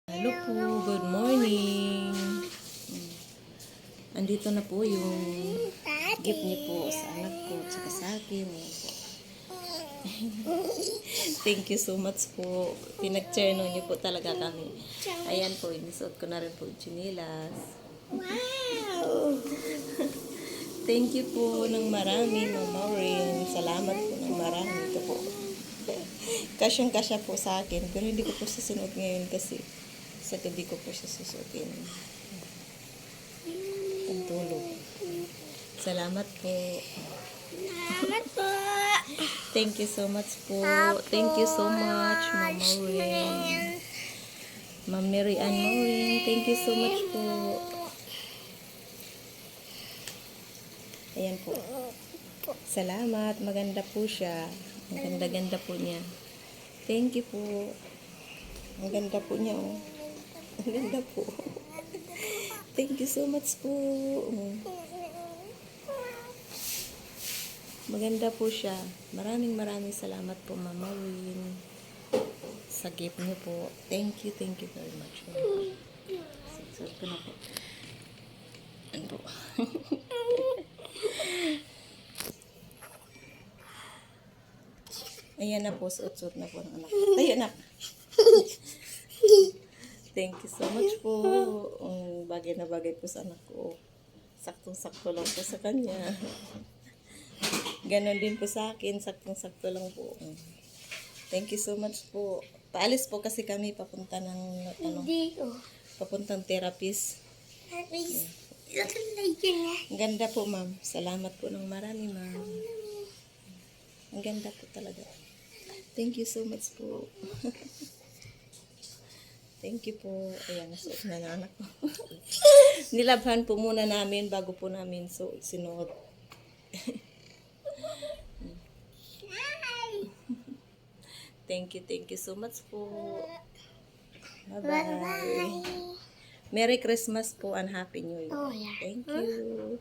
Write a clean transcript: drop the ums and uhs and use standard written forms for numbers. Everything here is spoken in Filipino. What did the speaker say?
Hello po, good morning. Andito na po yung gift niyo po sa anak ko at saka sa akin. Ayan po. Thank you so much po. Pinag-cherno niyo po talaga kami. Ayan po, inisuot ko na rin po yung chinilas. Wow! Thank you po ng marami, Mama Maureen. Salamat po ng marami. Ito po. Kasyang-kasya po sa akin. Pero hindi ko po susunod ngayon kasi sa gabi ko po siya susutin. Pagtulog. Salamat po. Salamat po! Thank you so much po. Thank you so much, Mama Maureen. Ma'am Mary Ann Maureen. Thank you so much po. Ayan po. Salamat. Maganda po siya. Ang ganda-ganda po niya. Thank you po. Ang ganda po niya, oh. Ang ganda po. Thank you so much po. Maganda po siya. Maraming salamat po, Mama Win. Sa gift niyo po. Thank you very much. Suot ko na po. Ano po? Ayan na po, suot na po ng anak. Ay, anak! Thank you so much po. Bagay na bagay po sa anak ko. Saktong-sakto lang po sa kanya. Ganon din po sa akin. Saktong-sakto lang po. Thank you so much po. Paalis po kasi kami papunta ng Hindi ko. papuntang therapist. Tapos, Ang ganda po, ma'am. Salamat po ng marami, ma'am. Ang ganda po talaga. Thank you so much po. Thank you po. Ayan, nasuot na ng anak ko. Nilabhan po muna namin bago po namin sinuot. Thank you so much po. Bye-bye. Merry Christmas po and Happy New Year. Oh, yeah. Thank you.